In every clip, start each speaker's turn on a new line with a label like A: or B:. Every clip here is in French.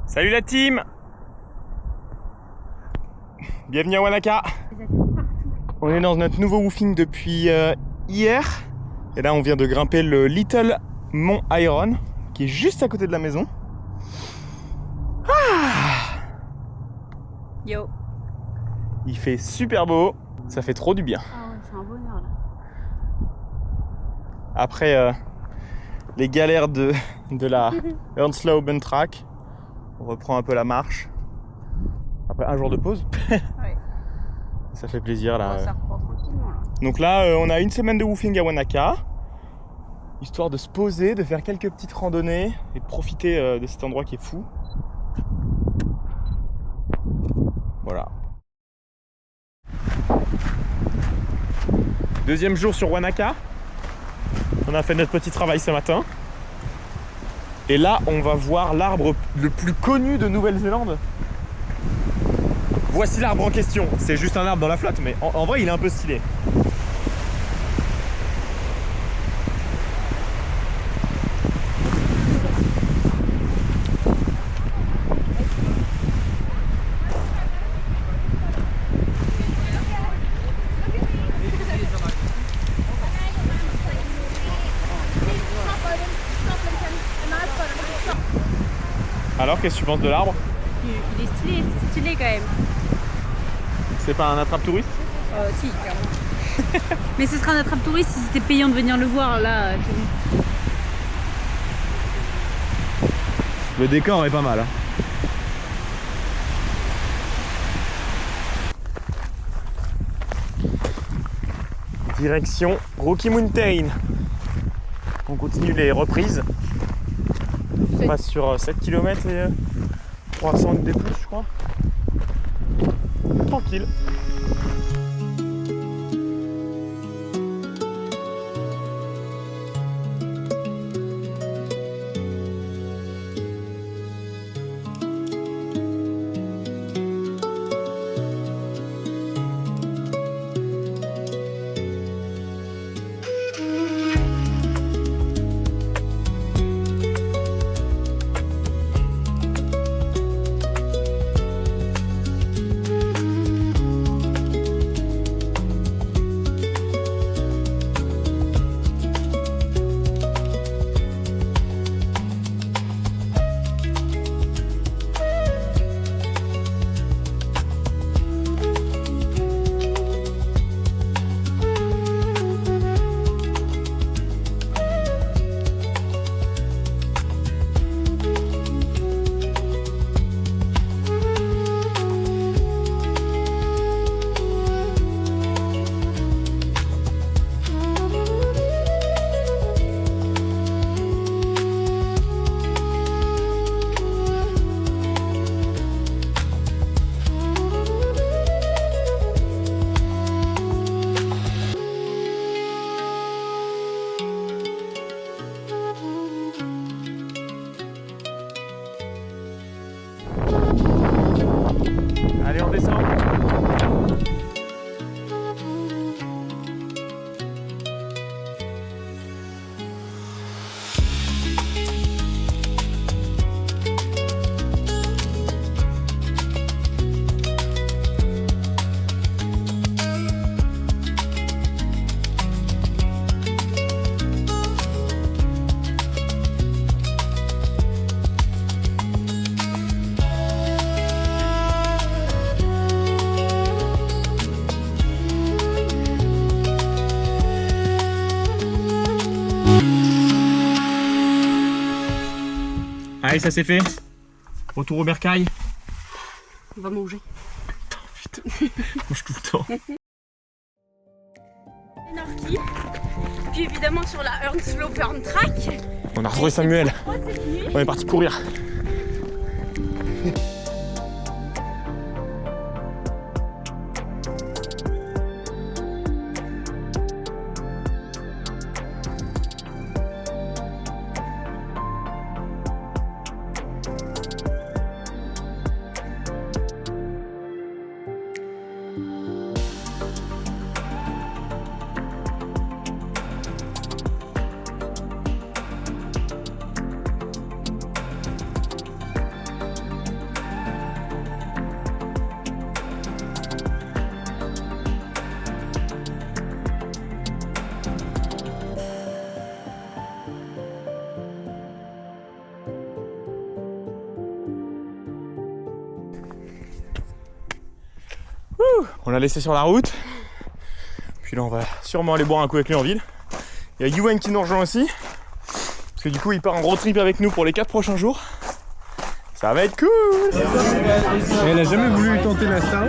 A: Salut la team! Bienvenue à Wanaka. On est dans notre nouveau woofing depuis hier. Et là on vient de grimper le Little Mont Iron qui est juste à côté de la maison. Ah,
B: yo!
A: il fait super beau, ça fait trop du bien.
B: Ah ouais, c'est un bonheur là.
A: Après les galères de la Earnslow Open Track, on reprend un peu la marche. Après un jour de pause.
B: Ouais.
A: Ça fait plaisir là.
B: Ça reprend tranquillement là.
A: Donc là, on a une semaine de woofing à Wanaka, histoire de se poser, de faire quelques petites randonnées et de profiter de cet endroit qui est fou. Voilà. Deuxième jour sur Wanaka. On a fait notre petit travail ce matin. Et là, on va voir l'arbre le plus connu de Nouvelle-Zélande. Voici l'arbre en question. C'est juste un arbre dans la flotte, mais en vrai, il est un peu stylé. Alors, qu'est-ce que tu penses de l'arbre?
B: Il est stylé, c'est stylé quand même.
A: C'est pas un attrape-touriste?
B: Si, clairement. Mais ce sera un attrape-touriste si c'était payant de venir le voir là.
A: Le décor est pas mal. Hein. Direction Rocky Mountain. On continue les reprises. On passe sur 7 km et 300 de plus, je crois. Tranquille. Allez, on descend. Allez, ça c'est fait. Retour au bercail.
B: On va manger.
A: Putain, je mange tout le temps.
B: Norki. Puis évidemment sur la Earnslow Open Track.
A: On a retrouvé Samuel. On est parti courir. On l'a laissé sur la route. Puis là on va sûrement aller boire un coup avec lui en ville. Il y a Yuan qui nous rejoint aussi. Parce que du coup il part en road trip avec nous pour les 4 prochains jours. Ça va être cool.
C: Elle a jamais voulu tenter la star.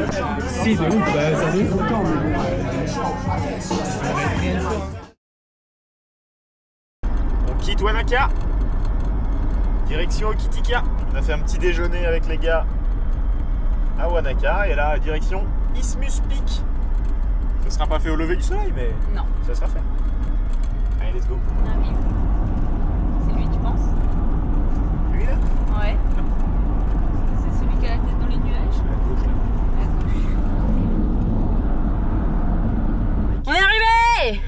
C: Si, de ouf, bah ça fait longtemps.
A: On quitte Wanaka. Direction Okitika. On a fait un petit déjeuner avec les gars à Wanaka. Et là, direction Isthmus Peak. Ce sera pas fait au lever du soleil, mais
B: Non.
A: ça sera fait. Allez, let's go.
B: Ah oui. C'est lui, tu penses?
A: Lui là?
B: Ouais. C'est celui qui a la tête dans les nuages?
A: À gauche là.
B: À gauche. On est arrivé!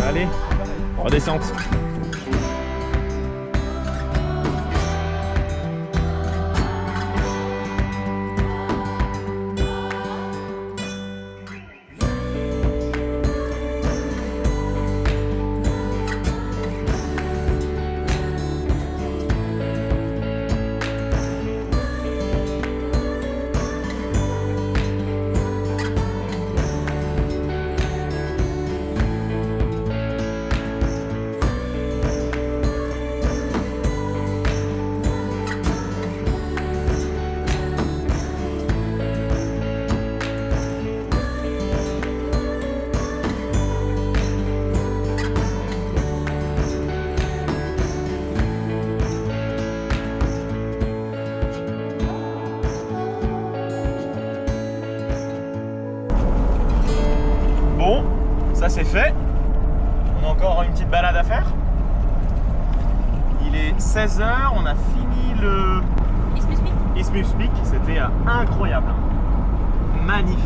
A: Allez, redescente. Bon, ça c'est fait. On a encore une petite balade à faire. Il est 16h, on a fini le Isthmus Peak. C'était incroyable, magnifique.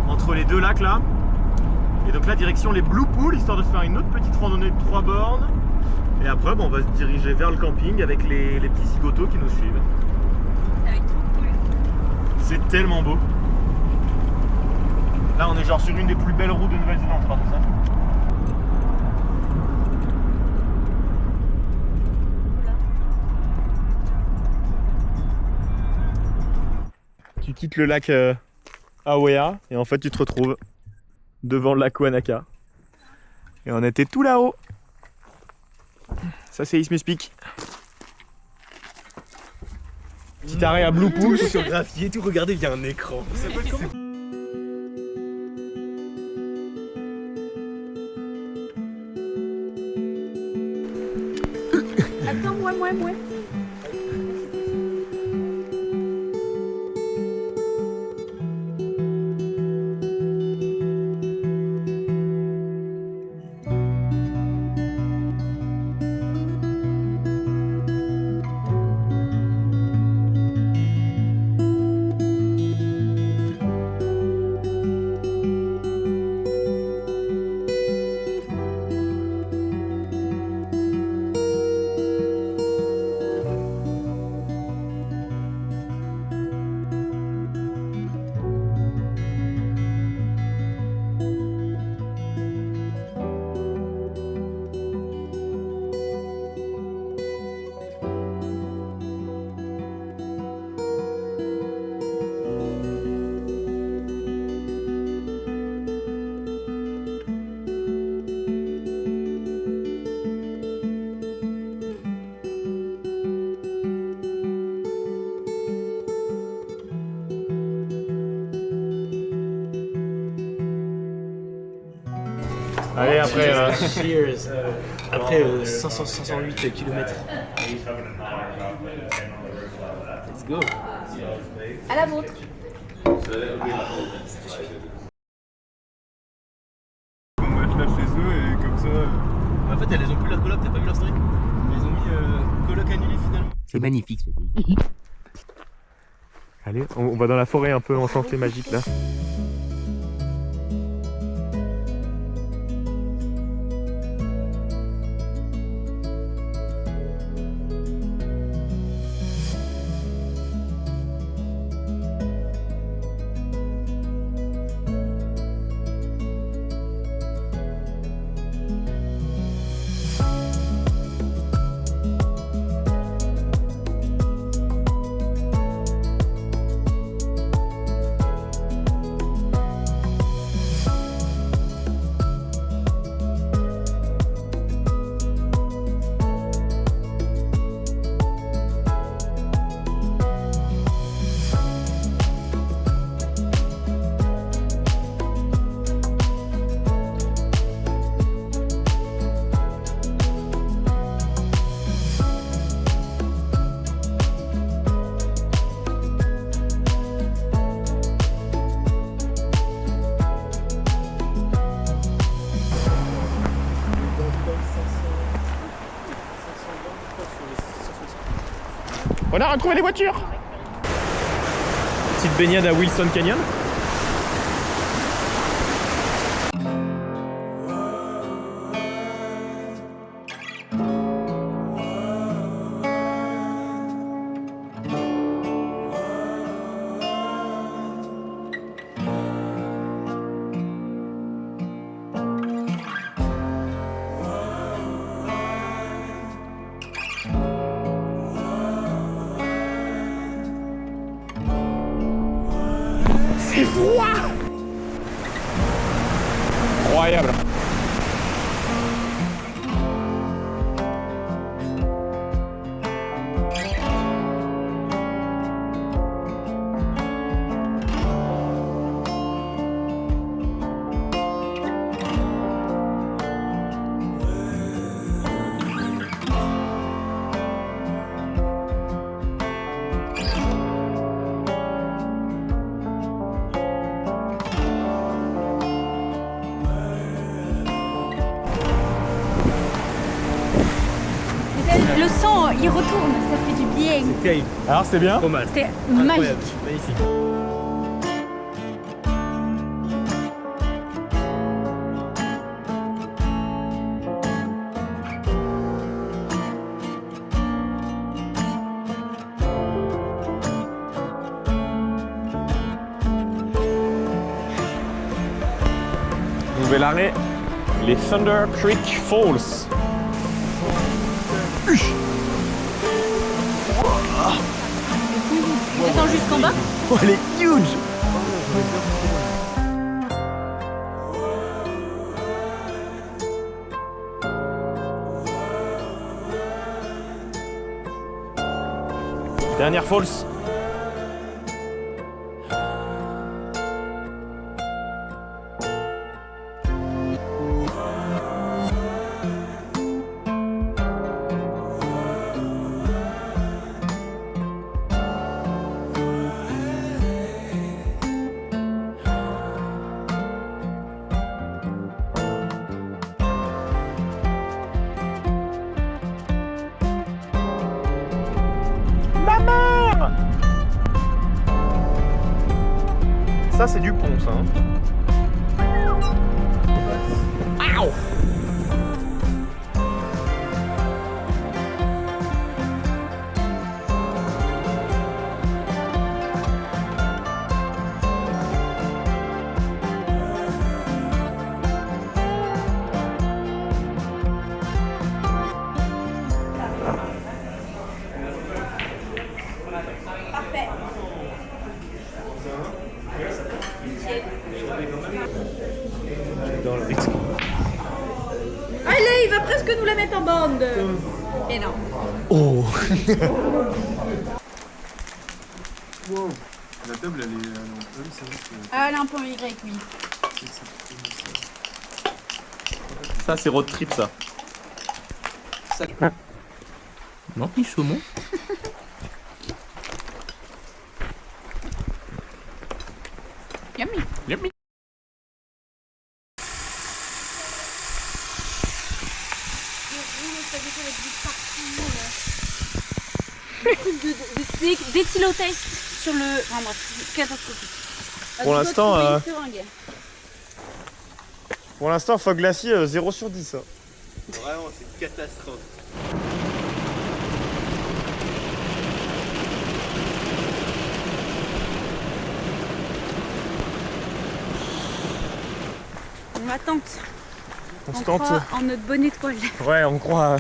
A: Entre les deux lacs là. Et donc là, direction les Blue Pools, histoire de faire une autre petite randonnée de 3 bornes. Et après, on va se diriger vers le camping avec les petits zigotos qui nous suivent.
B: Ça va être trop cool.
A: C'est tellement beau. Là, on est genre sur une des plus belles routes de Nouvelle-Zélande, c'est pas ça? Tu quittes le lac Awea et en fait, tu te retrouves devant le lac Wanaka. Et on était tout là-haut. Ça, c'est Isthmus Peak. Petit arrêt à Blue Pool.
C: Sur graphier, tout regardez, il y a un écran. Ça s'appelle comment?
B: Attends, moi.
A: Allez, après.
D: Cheers. Après 508 km. Let's go.
B: À la vôtre.
C: On va être là chez eux et comme ça.
D: En fait, elles ont plus leur coloc, t'as pas vu leur story? Ils ont mis coloc annulé finalement. C'est magnifique ce pays.
A: Allez, on va dans la forêt un peu enchantée, magique là. On a retrouvé des voitures. Petite baignade à Wilson Canyon. C'est froid! Incroyable!
B: Le sang, il retourne, ça fait du bien.
D: Terrible.
A: Alors c'était bien?
D: Trop mal.
B: C'était
D: Incroyable.
B: magique.
D: Magnifique.
A: Nouvel arrêt, les Thunder Creek Falls.
B: Descends jusqu'en bas.
D: Oh, elle est huge.
A: Dernière falls. Ça c'est du pont ça. Aouh.
B: Allez, il va presque nous la mettre en bande. Et non.
D: Oh.
C: Wow. La table elle est en E, c'est vrai que
B: Ah, elle est un peu Y, oui.
C: c'est que ça fait
A: Ça, c'est road trip, ça.
D: Non, petit saumon.
B: Yummy.
A: Yummy.
B: D'éthylotest sur le... Enfin bref, catastrophique.
A: Pour l'instant,
B: Seringue.
A: Pour l'instant, Fog Glacier, 0 sur 10. Hein.
D: Vraiment, c'est une catastrophe.
B: On attente.
A: On se
B: On
A: tente.
B: croit en notre bonne étoile.
A: Ouais, on croit.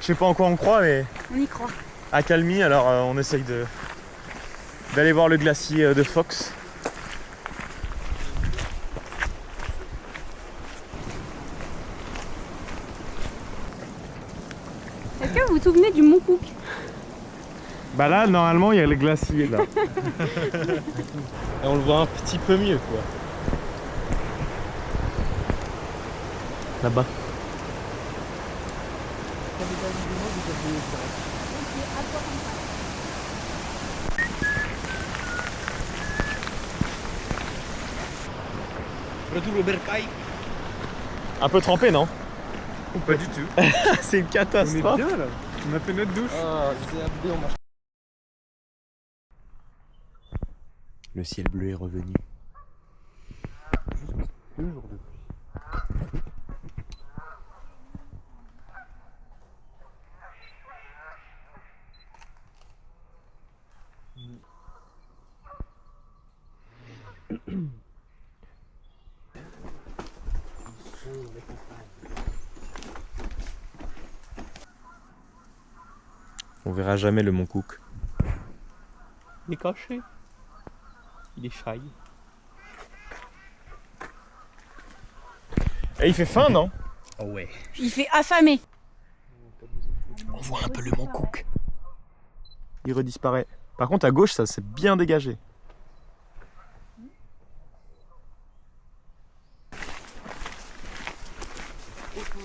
A: Je sais pas en quoi on croit, mais
B: On y croit.
A: à Calmy, alors on essaye d'aller voir le glacier de Fox.
B: Est-ce que vous vous souvenez du Mont Cook?
A: Bah là, normalement, il y a le glacier là. Et on le voit un petit peu mieux, quoi. Là-bas.
D: Retour au bercail.
A: Un peu trempé, non?
C: Pas du tout.
A: C'est une
C: On est
A: catastrophe.
C: bien là. On a fait notre douche.
D: Ah, j'étais abdé, on marche.
A: Le ciel bleu est revenu.
C: Deux jours de pluie.
A: On verra jamais le Mont Cook.
D: Il est caché. Il est shy.
A: Et il fait faim, non?
D: Oh ouais.
B: Il fait affamé.
D: On voit un peu le Mont Cook.
A: Il redisparaît. Par contre, à gauche, ça s'est bien dégagé.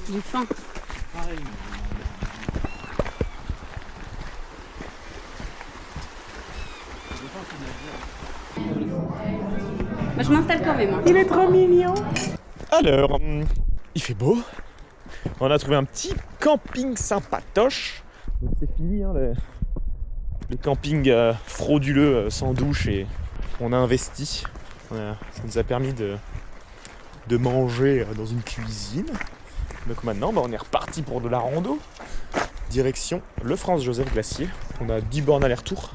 B: J'ai faim. Bah, je m'installe quand même. Hein.
A: Il est trop mignon. Alors, il fait beau. On a trouvé un petit camping sympatoche. Donc c'est fini, hein, le camping frauduleux sans douche, et on a investi. Ça nous a permis de manger dans une cuisine. Donc maintenant, on est reparti pour de la rando. Direction le Franz-Joseph Glacier. On a 10 bornes aller-retour.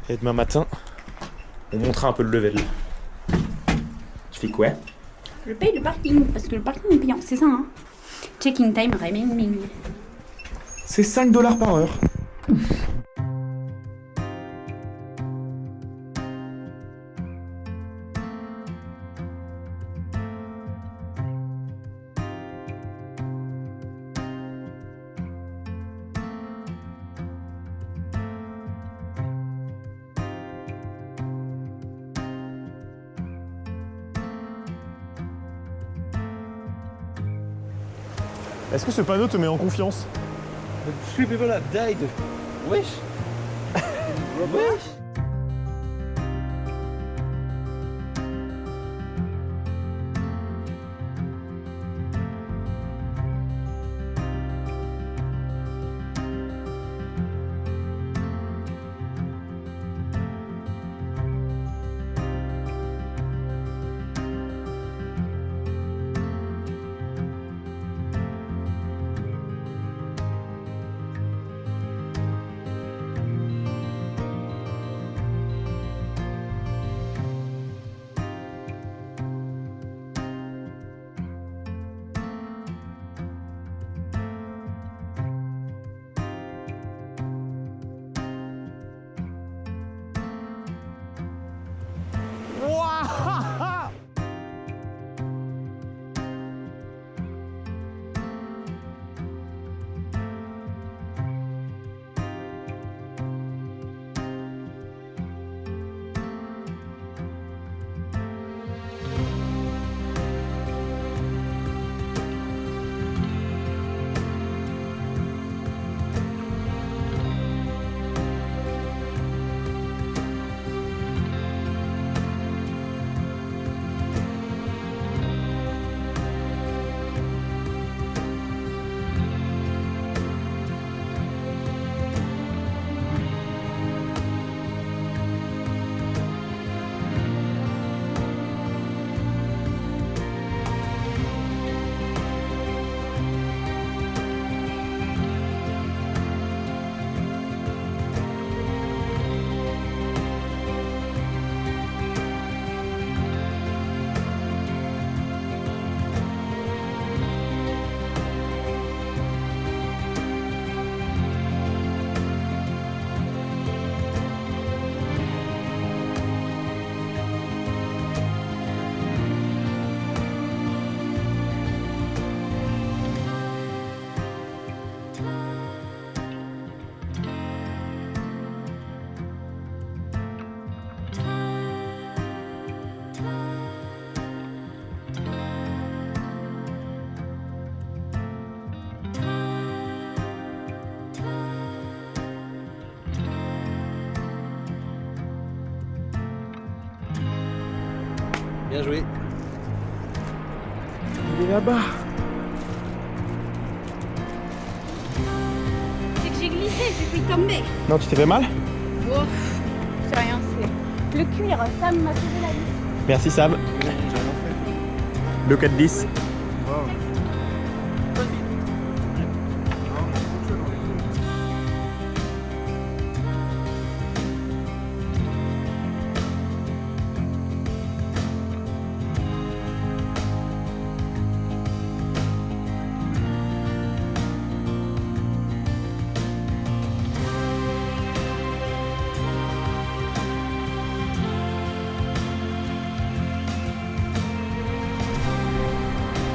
A: Et demain matin, on montera un peu le level. Tu fais quoi?
B: Je paye le parking parce que le parking est payant, c'est ça hein. Check-in time remaining.
A: C'est 5 $ par heure. Est-ce que ce panneau te met en confiance?
D: The three people have died. Wesh. Wesh. Bien joué.
A: Il est là-bas.
B: C'est que j'ai glissé, j'ai failli tomber.
A: Non, tu t'es fait mal?
B: Oh, c'est rien, c'est le cuir. Sam m'a sauvé la vie.
A: Merci Sam. Look at this.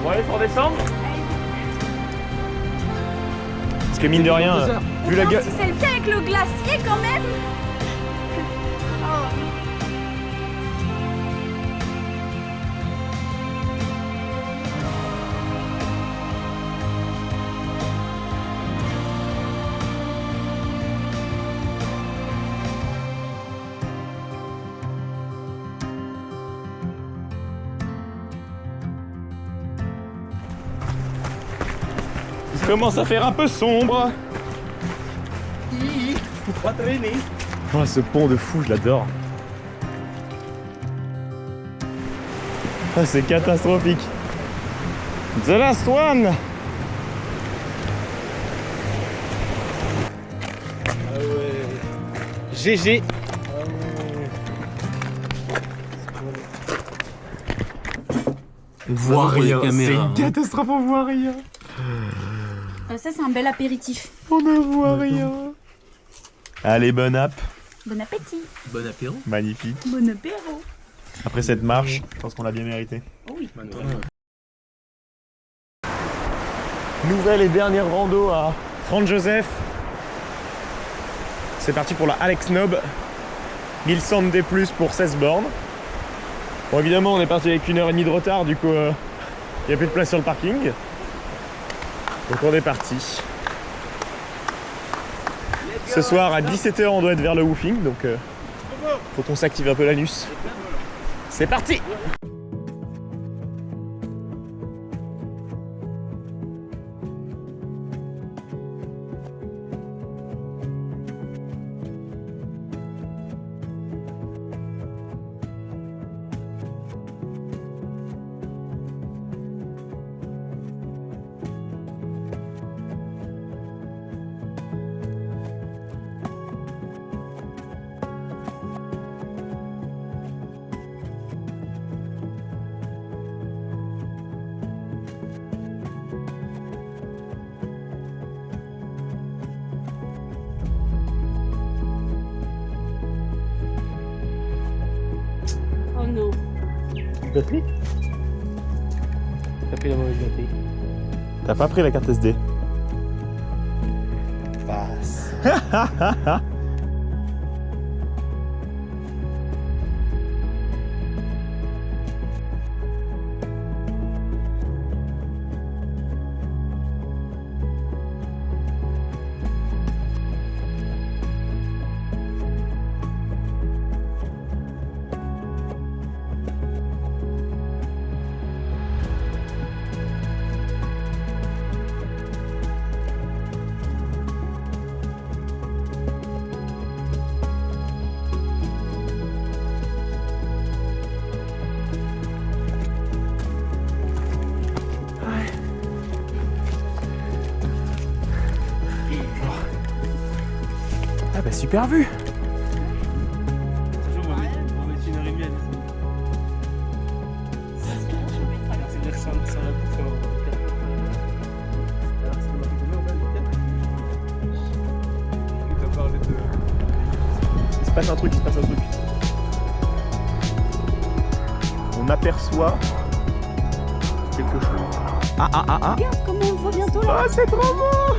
A: Bon allez, faut redescendre. Parce que mine de rien, vu la gueule...
B: C'est le fait avec le glacier quand même. Oh.
A: Il commence à faire un peu sombre.
D: Faut pas traîner.
A: Oh, ce pont de fou, je l'adore. Ah, c'est catastrophique. The last one.
D: Ah ouais. GG. On voit rien.
A: C'est une catastrophe, on voit rien.
B: Ça, c'est un bel apéritif.
A: On ne voit rien. Allez, bonne app.
B: Bon appétit.
D: Bon apéro.
A: Magnifique.
B: Bon apéro.
A: Après cette marche, je pense qu'on l'a bien mérité.
B: Oh oui.
A: Nouvelle et dernière rando à Franz Joseph. C'est parti pour la Alex Nob. 1100 D+, pour 16 bornes. Bon, évidemment, on est parti avec 1h30 de retard, du coup, il n'y a plus de place sur le parking. Donc on est parti. Ce soir à 17h on doit être vers le woofing, donc faut qu'on s'active un peu l'anus. C'est parti!
B: Oh non.
A: Batterie?
D: T'as pris la mauvaise batterie.
A: T'as pas pris la carte SD? Passe. Ah bah super vu.
D: On va mettre 1h30 à descendre. C'est-à-dire que sans la bouffe, alors c'est marqué combien en bas? T'as parlé de...
A: Il se passe un truc, On aperçoit quelque chose. Ah.
B: Regarde comment on le voit bientôt là.
A: Ah, c'est trop beau.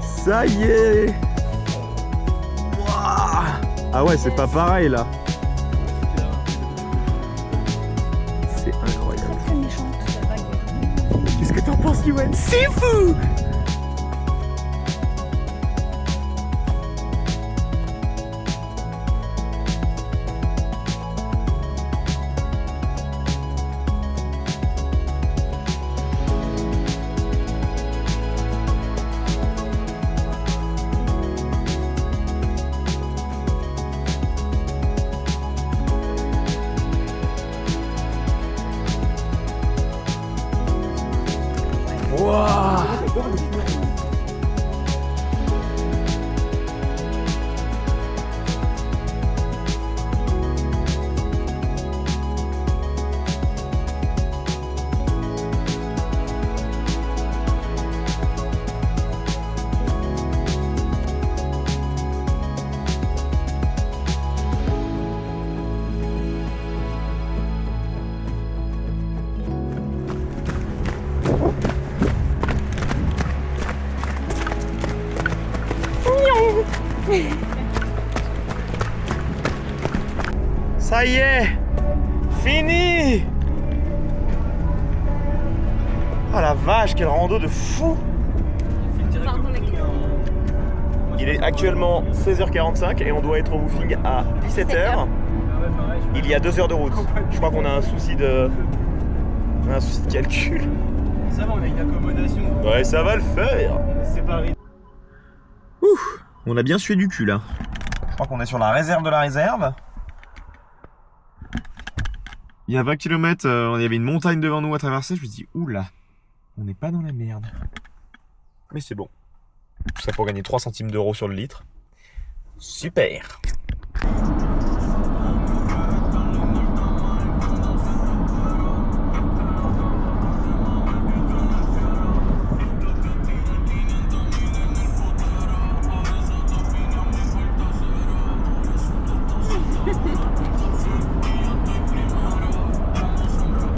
A: Ça y est. Wouah. Ah ouais, c'est pas pareil là. C'est incroyable.
B: Très méchante la vague.
A: Qu'est-ce que t'en penses, Yoann? C'est fou. Ça y est, fini. Oh la vache, quel rando de fou. Il est actuellement 16h45 et on doit être au woofing à 17h. Il y a 2 heures de route. Je crois qu'on a un souci de... calcul.
D: Ça va, on a une accommodation.
A: Ouais, ça va le faire.
D: On est séparés.
A: Ouh, on a bien sué du cul là. Je crois qu'on est sur la réserve de la réserve. Il y a 20 km, il y avait une montagne devant nous à traverser. Je me suis dit, oula, on n'est pas dans la merde. Mais c'est bon. Tout ça pour gagner 3 centimes d'euros sur le litre. Super.